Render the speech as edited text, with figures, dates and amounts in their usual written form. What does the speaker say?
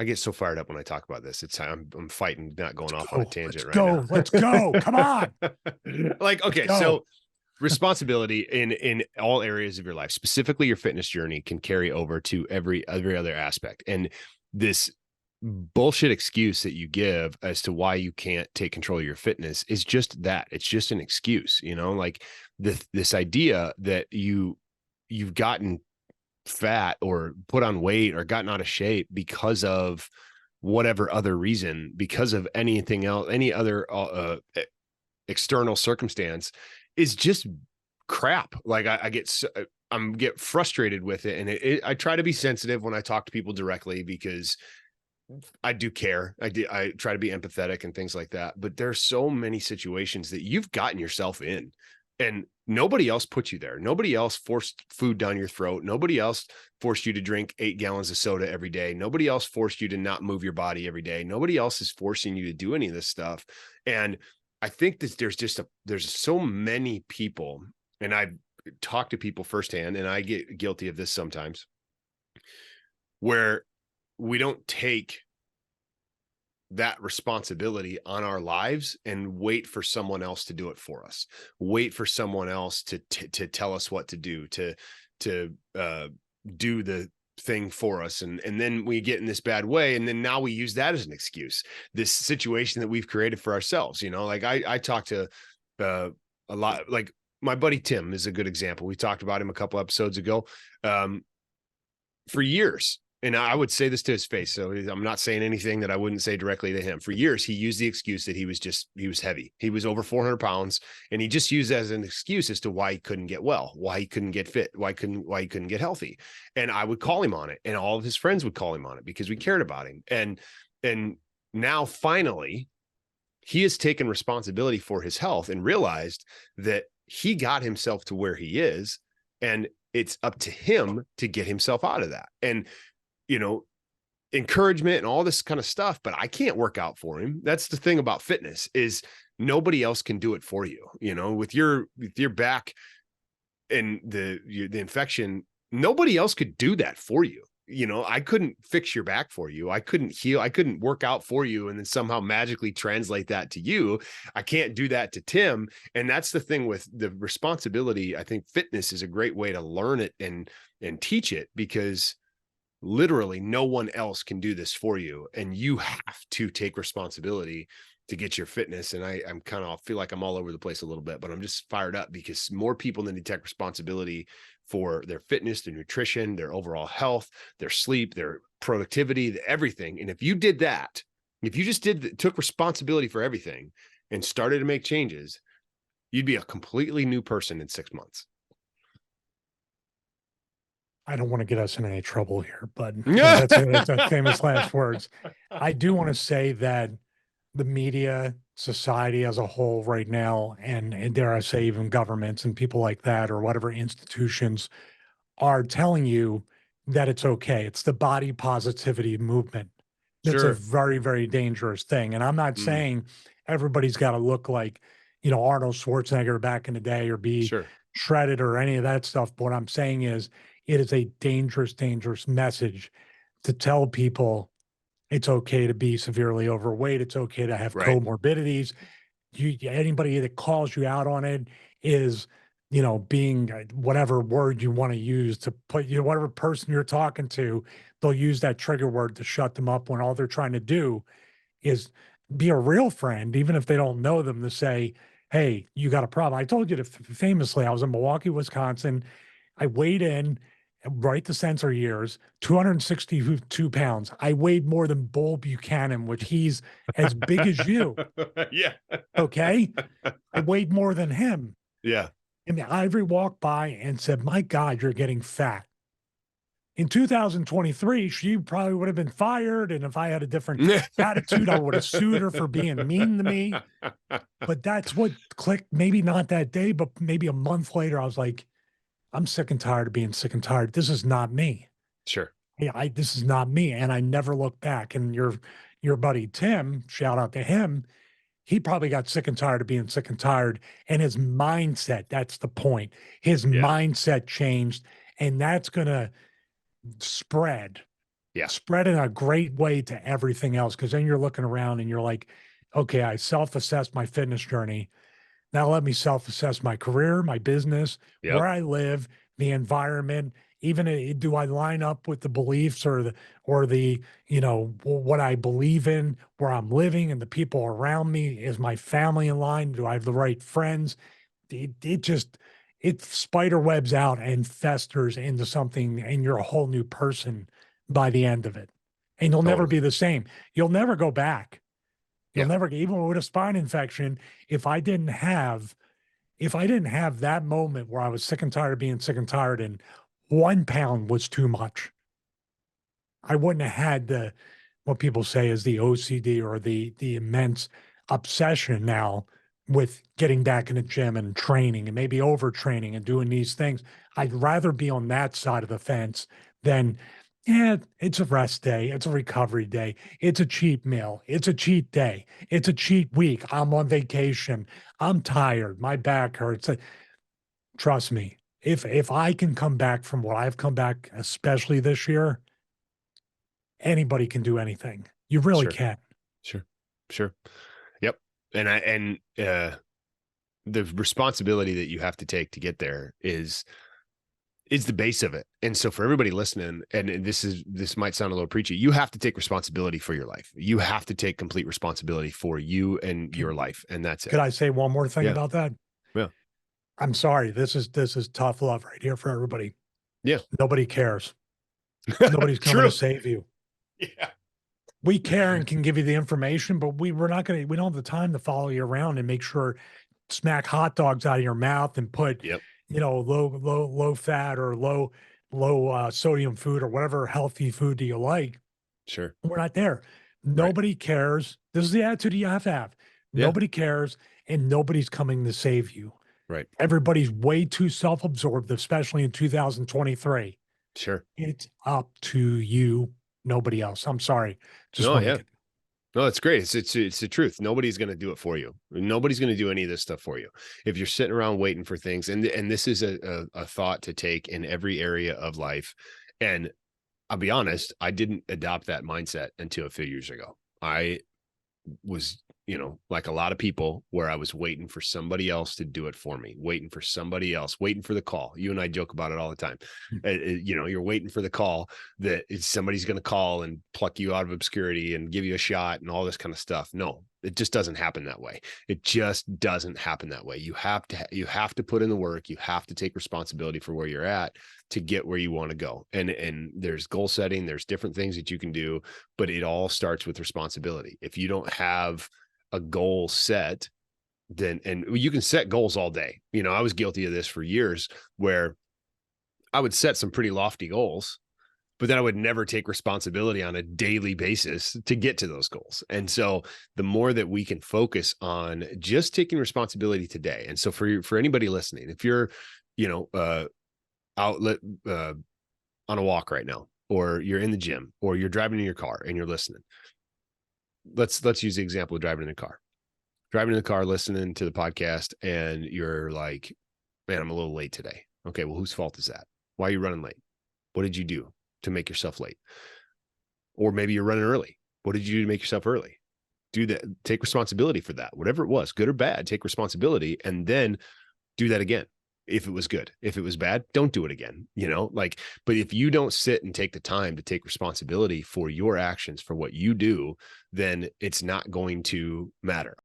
I get so fired up when I talk about this. I'm fighting not going off on a Oh, tangent let's right now. go. Let's go. Come on. Like, Let's okay, go. so responsibility in all areas of your life, specifically your fitness journey, can carry over to every other aspect. And this bullshit excuse that you give as to why you can't take control of your fitness is just that. It's just an excuse, like this idea that you've gotten fat or put on weight or gotten out of shape because of whatever other reason, because of anything else, any other external circumstance, is just crap. Like I get frustrated with it, and I try to be sensitive when I talk to people directly because I do care. I try to be empathetic and things like that. But there's so many situations that you've gotten yourself in, and nobody else put you there. Nobody else forced food down your throat. Nobody else forced you to drink 8 gallons of soda every day. Nobody else forced you to not move your body every day. Nobody else is forcing you to do any of this stuff. And I think that there's so many people, and I've talked to people firsthand, and I get guilty of this sometimes, where we don't take that responsibility on our lives and wait for someone else to do it for us. Wait for someone else to tell us what to do, to do the thing for us. And then we get in this bad way. And then now we use that as an excuse, this situation that we've created for ourselves. Like I talk to a lot, like my buddy Tim is a good example. We talked about him a couple episodes ago. For years, and I would say this to his face, so I'm not saying anything that I wouldn't say directly to him. For years, he used the excuse that he was heavy. He was over 400 pounds, and he just used that as an excuse as to why he couldn't get well, why he couldn't get fit, why he couldn't get healthy. And I would call him on it, and all of his friends would call him on it because we cared about him. And now finally, he has taken responsibility for his health and realized that he got himself to where he is, and it's up to him to get himself out of that. And encouragement and all this kind of stuff, but I can't work out for him. That's the thing about fitness, is nobody else can do it for you. With your back and the infection, nobody else could do that for you. I couldn't fix your back for you. I couldn't heal. I couldn't work out for you and then somehow magically translate that to you. I can't do that to Tim. And that's the thing with the responsibility. I think fitness is a great way to learn it and teach it, because literally no one else can do this for you, and you have to take responsibility to get your fitness. And I'm kind of feel like I'm all over the place a little bit, but I'm just fired up because more people need to take responsibility for their fitness, their nutrition, their overall health, their sleep, their productivity, everything. And if you did that, if you just took responsibility for everything and started to make changes, you'd be a completely new person in 6 months. I don't want to get us in any trouble here, but that's a famous last words. I do want to say that the media, society as a whole right now, and dare I say even governments and people like that, or whatever institutions, are telling you that it's okay. It's the body positivity movement. That's a Sure. very, very dangerous thing. And I'm not saying everybody's got to look like, Arnold Schwarzenegger back in the day, or be Sure. shredded or any of that stuff. But what I'm saying is it is a dangerous, dangerous message to tell people it's okay to be severely overweight. It's okay to have Right. comorbidities. Anybody that calls you out on it is, being whatever word you want to use to put, whatever person you're talking to, they'll use that trigger word to shut them up when all they're trying to do is be a real friend, even if they don't know them, to say, hey, you got a problem. I told you that famously, I was in Milwaukee, Wisconsin. I weighed in right to sensor years, 262 pounds. I weighed more than Bull Buchanan, which he's as big as you. Yeah. Okay. I weighed more than him. Yeah. And the Ivory walked by and said, my God, you're getting fat. In 2023, she probably would have been fired. And if I had a different attitude, I would have sued her for being mean to me. But that's what clicked. Maybe not that day, but maybe a month later, I was like, I'm sick and tired of being sick and tired. This is not me. Sure. Yeah, this is not me. And I never looked back. And your buddy Tim, shout out to him, he probably got sick and tired of being sick and tired. And his mindset, that's the point. His mindset changed. And that's gonna spread Yeah. spread in a great way to everything else. Cause then you're looking around and you're like, okay, I self-assessed my fitness journey. Now let me self-assess my career, my business, Yep. where I live, the environment. Even do I line up with the beliefs or the what I believe in, where I'm living, and the people around me? Is my family in line? Do I have the right friends? It just it spider webs out and festers into something, and you're a whole new person by the end of it, and you'll never Totally. be the same. You'll never go back. You'll Yeah. never, even with a spine infection, if I didn't have if I didn't have that moment where I was sick and tired of being sick and tired and 1 pound was too much, I wouldn't have had the what people say is the OCD or the immense obsession now with getting back in the gym and training and maybe overtraining and doing these things. I'd rather be on that side of the fence than, yeah, it's a rest day, it's a recovery day, it's a cheat meal, it's a cheat day, it's a cheat week. I'm on vacation, I'm tired, my back hurts. Trust me, if I can come back from what I've come back, especially this year, anybody can do anything. You really Sure. can. Sure. Sure. Yep. And the responsibility that you have to take to get there is the base of it. And so for everybody listening, and this might sound a little preachy, you have to take responsibility for your life. You have to take complete responsibility for you and your Can, life. And that's it. could I say one more thing Yeah. about that? Yeah. I'm sorry. This is tough love right here for everybody. Yeah. Nobody cares. Nobody's coming to True. save you. Yeah. We care and can give you the information, but we're not going to, we don't have the time to follow you around and make sure smack hot dogs out of your mouth and put, Yep. low fat or low sodium food or whatever healthy food do you like. Sure. We're not there. Right. Nobody cares. This is the attitude you have to have. Yeah. Nobody cares and nobody's coming to save you. Right. Everybody's way too self-absorbed, especially in 2023. Sure. It's up to you, nobody else. I'm sorry. Just No, want to yeah. get No, it's great. It's the truth. Nobody's going to do it for you. Nobody's going to do any of this stuff for you. If you're sitting around waiting for things, and this is a thought to take in every area of life. And I'll be honest, I didn't adopt that mindset until a few years ago. I was, like a lot of people, where I was waiting for somebody else to do it for me, waiting for somebody else, waiting for the call. You and I joke about it all the time. You're waiting for the call that somebody's going to call and pluck you out of obscurity and give you a shot and all this kind of stuff. No, it just doesn't happen that way. It just doesn't happen that way. You have to put in the work. You have to take responsibility for where you're at to get where you want to go. And there's goal setting, there's different things that you can do, but it all starts with responsibility. If you don't have a goal set, then, and you can set goals all day. I was guilty of this for years, where I would set some pretty lofty goals, but then I would never take responsibility on a daily basis to get to those goals. And so the more that we can focus on just taking responsibility today. And so for anybody listening, if you're, outlet on a walk right now, or you're in the gym, or you're driving in your car and you're listening, let's use the example of driving in the car, listening to the podcast, and you're like, man, I'm a little late today. Okay, well, whose fault is that? Why are you running late? What did you do to make yourself late? Or maybe you're running early. What did you do to make yourself early? Do that. Take responsibility for that. Whatever it was, good or bad, take responsibility, and then do that again. If it was good, if it was bad, don't do it again, but if you don't sit and take the time to take responsibility for your actions, for what you do, then it's not going to matter.